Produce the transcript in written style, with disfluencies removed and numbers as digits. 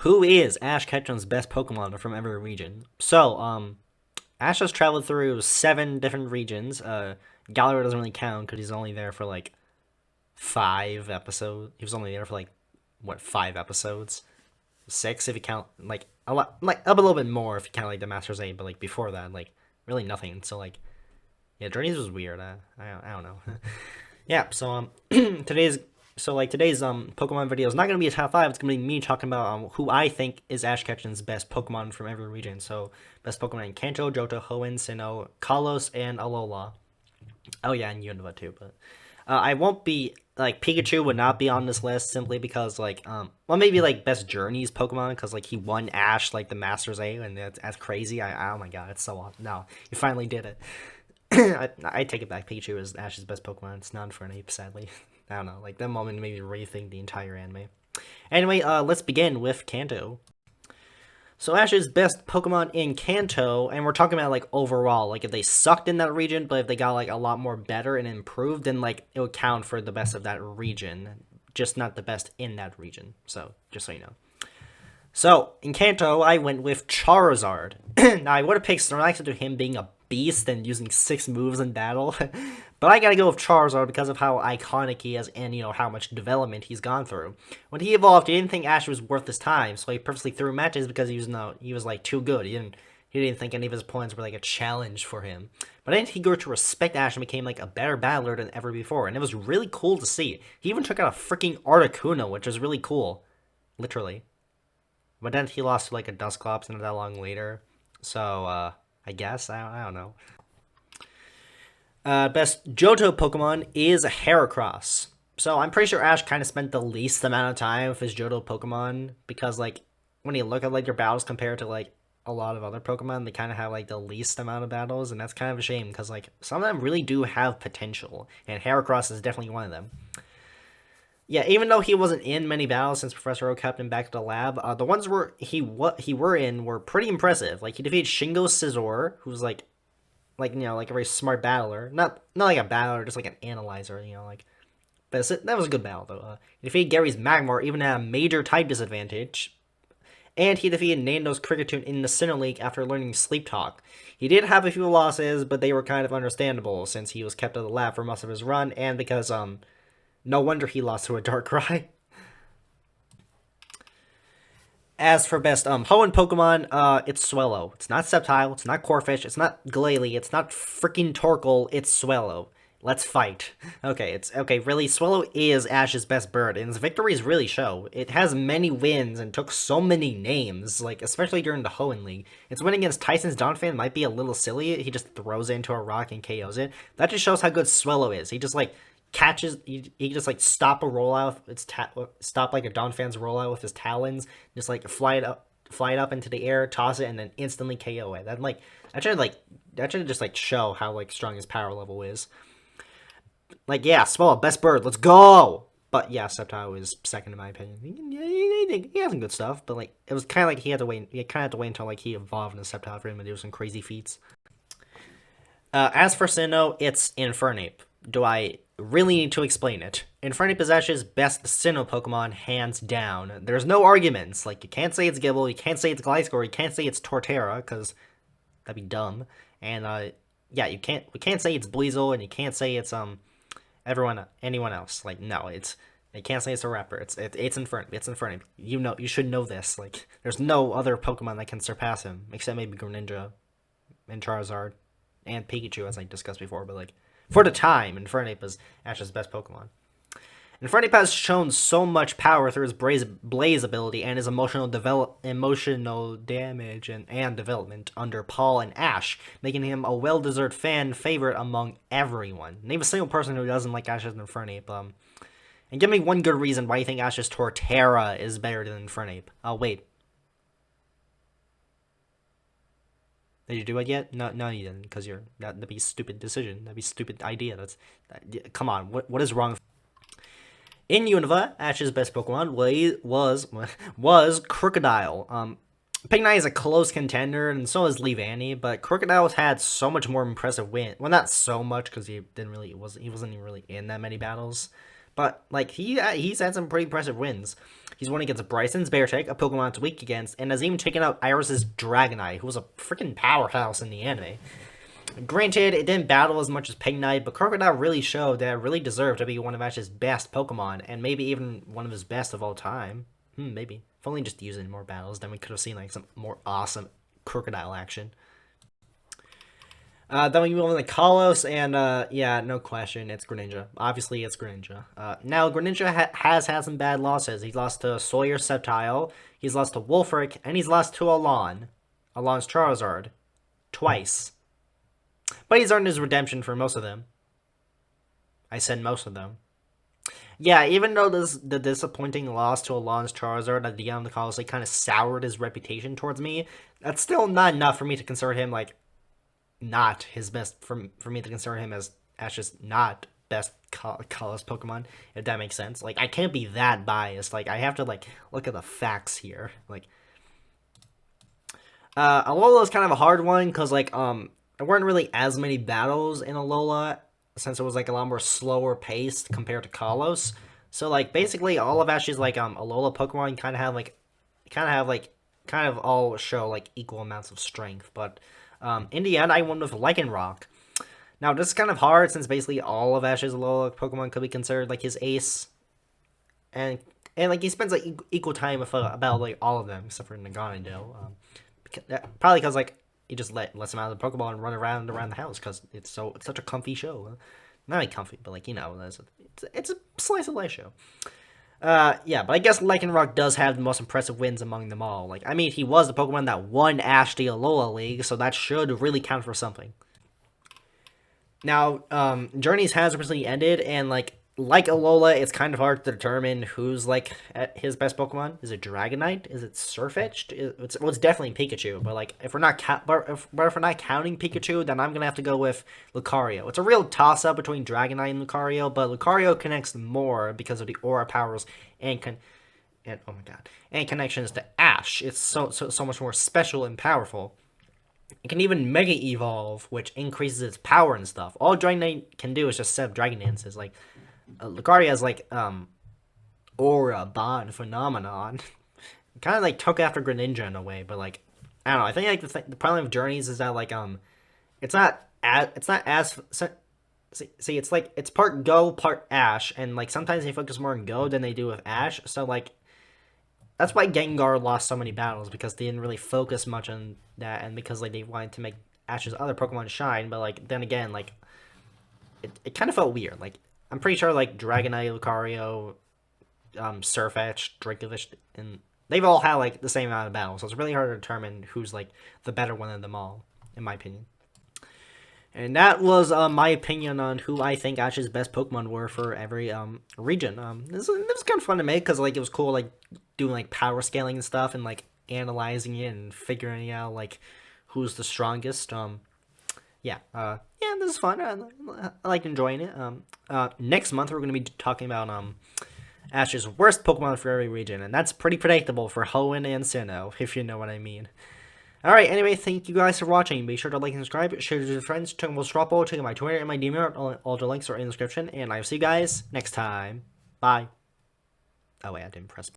Who is Ash Ketchum's best Pokemon from every region? So, Ash has traveled through 7 different regions. Galar doesn't really count because he's only there for like 5 episodes. He was only there for like what 5 episodes, 6 if you count like a lot, like a little bit more if you count like the Masters 8. But like before that, like really nothing. So like yeah, Journeys was weird. I don't know. Yeah. So today's Pokemon video is not gonna be a top 5. It's gonna be me talking about who I think is Ash Ketchum's best Pokemon from every region. So best Pokemon in Kanto, Johto, Hoenn, Sinnoh, Kalos, and Alola. Oh yeah, and Unova too. But I won't be like Pikachu would not be on this list simply because like well maybe like best Journeys Pokemon because like he won Ash like the Masters 8 and that's crazy. Oh my god, it's so awesome. No, you finally did it. I take it back. Pikachu is Ash's best Pokemon. It's not for an ape, sadly. I don't know. Like that moment made me rethink the entire anime. Anyway, let's begin with Kanto. So Ash's best Pokemon in Kanto, and we're talking about like overall, like if they sucked in that region, but if they got like a lot more better and improved, then like it would count for the best of that region, just not the best in that region. So just so you know. So in Kanto, I went with Charizard. Now I would have picked Snorlax due to him being a beast and using 6 moves in battle, but I gotta go with Charizard because of how iconic he is and how much development he's gone through. When he evolved, he didn't think Ash was worth his time, so he purposely threw matches because he was like too good. He didn't think any of his opponents were like a challenge for him. But then he grew to respect Ash and became like a better battler than ever before, and it was really cool to see. He even took out a freaking Articuno, which was really cool, literally. But then he lost to like a Dusclops not that long later. So, I guess. I don't know. Best Johto Pokemon is Heracross. So I'm pretty sure Ash kind of spent the least amount of time with his Johto Pokemon because like when you look at like their battles compared to like a lot of other Pokemon, they kind of have like the least amount of battles, and that's kind of a shame because like some of them really do have potential, and Heracross is definitely one of them. Yeah, even though he wasn't in many battles since Professor Oak kept him back to the lab, the ones where he were in were pretty impressive. Like he defeated Shingo Scizor, who's like like a very smart battler, not like a battler, just like an analyzer, like. But that was a good battle though. He defeated Gary's Magmar even at a major type disadvantage, and he defeated Nando's Kricketune in the Sinnoh League after learning Sleep Talk. He did have a few losses, but they were kind of understandable since he was kept at the lab for most of his run, and because no wonder he lost to a Darkrai. As for best Hoenn Pokemon, it's Swellow. It's not Sceptile, it's not Corphish, it's not Glalie, it's not freaking Torkoal, it's Swellow. Let's fight. Okay, really, Swellow is Ash's best bird, and its victories really show. It has many wins and took so many names, like, especially during the Hoenn League. Its win against Tyson's Donphan might be a little silly, he just throws it into a rock and KOs it. That just shows how good Swellow is. He just, like, catches he just like stop a rollout stop like a Donphan's rollout with his talons, just like fly it up into the air, toss it, and then instantly KO it. That should just like show how like strong his power level is. Like yeah, Swallow, best bird, let's go. But yeah, Sceptile is second in my opinion. He has some good stuff, but like it was kind of like he had to wait until like he evolved in the Sceptile for him to do some crazy feats. As for Sinnoh, it's Infernape. Do I really need to explain it? Infernape is Ash's best Sinnoh Pokemon, hands down. There's no arguments. Like, you can't say it's Gible, you can't say it's Gliscor, you can't say it's Torterra, because that'd be dumb. And, yeah, we can't say it's Bleasel, and you can't say it's, anyone else. Like, no, they can't say it's a rapper. It's Infernape. It's Infernape. You should know this. Like, there's no other Pokemon that can surpass him, except maybe Greninja and Charizard and Pikachu, as I discussed before, but, like, for the time, Infernape is Ash's best Pokemon. Infernape has shown so much power through his Blaze ability and his emotional damage and development under Paul and Ash, making him a well-deserved fan favorite among everyone. Name a single person who doesn't like Ash's Infernape. And give me one good reason why you think Ash's Torterra is better than Infernape. Oh, wait. Did you do it yet? No, you didn't, because that'd be a stupid decision. That'd be a stupid idea. Come on, what is wrong? In Unova, Ash's best Pokemon was Crocodile. Pignite is a close contender, and so is Leavanny, but Crocodile's had so much more impressive win. Well, not so much, because he wasn't even really in that many battles. But like he's had some pretty impressive wins. He's won against Bryson's Beartick, a Pokemon it's weak against, and has even taken out Iris's Dragonite, who was a freaking powerhouse in the anime. Granted, it didn't battle as much as Pignite, but Crocodile really showed that it really deserved to be one of Ash's best Pokemon, and maybe even one of his best of all time. Maybe. If only just using more battles, then we could have seen like some more awesome Crocodile action. Then we move on to Kalos, and yeah, no question, it's Greninja. Obviously, it's Greninja. Now, Greninja has had some bad losses. He's lost to Sawyer Sceptile, he's lost to Wolfric, and he's lost to Alon. Alon's Charizard. Twice. But he's earned his redemption for most of them. I said most of them. Yeah, even though the disappointing loss to Alon's Charizard at the end of the Kalos like, kind of soured his reputation towards me, that's still not enough for me to consider him, like, not his best, for me to consider him as Ash's not best Kalos Pokemon, if that makes sense. Like, I can't be that biased. Like, I have to, like, look at the facts here. Like, Alola's kind of a hard one, because, like, there weren't really as many battles in Alola, since it was, like, a lot more slower paced compared to Kalos. So, like, basically, all of Ash's, like, Alola Pokemon kind of all show, like, equal amounts of strength, but in the end, I went with Lycanroc. Now, this is kind of hard since basically all of Ash's Alola Pokemon could be considered like his ace, and like he spends like equal time with about like all of them except for Naganadel. Probably because like he just lets him out of the Pokeball and run around the house because it's such a comfy show. Not like comfy, but like it's a slice of life show. Yeah, but I guess Lycanroc does have the most impressive wins among them all. Like, I mean, he was the Pokemon that won Ash the Alola League, so that should really count for something. Now, Journeys has recently ended, and like Alola, it's kind of hard to determine who's like his best Pokemon. Is it Dragonite? Is it Surfetch'd? It's definitely Pikachu. But like, if we're not if we're not counting Pikachu, then I'm gonna have to go with Lucario. It's a real toss up between Dragonite and Lucario, but Lucario connects more because of the aura powers and oh my god, and connections to Ash. It's so much more special and powerful. It can even Mega Evolve, which increases its power and stuff. All Dragonite can do is just set up Dragon Dances. Like, Lucario has, like, Aura, Bond, Phenomenon. Kind of, like, took after Greninja in a way, but, like, I don't know. I think, like, the problem with Journeys is that, like, it's not as, see, it's, like, it's part Go, part Ash, and, like, sometimes they focus more on Go than they do with Ash, so, like, that's why Gengar lost so many battles, because they didn't really focus much on that, and because, like, they wanted to make Ash's other Pokemon shine, but, like, then again, like, it kind of felt weird. Like, I'm pretty sure, like, Dragonite, Lucario, Surfetch, Dracovish, and they've all had, like, the same amount of battles, so it's really hard to determine who's, like, the better one of them all, in my opinion. And that was my opinion on who I think Ash's best Pokemon were for every region. This was kind of fun to make because like it was cool like doing like power scaling and stuff and like analyzing it and figuring out like who's the strongest. Yeah, this is fun. I like enjoying it. Next month we're gonna be talking about Ash's worst Pokemon for every region, and that's pretty predictable for Hoenn and Sinnoh, if you know what I mean. Alright, anyway, thank you guys for watching. Be sure to like and subscribe, share it with your friends, check out Stroppo, check out my Twitter and my Dmart. All the links are in the description, and I'll see you guys next time. Bye. Oh wait, I didn't press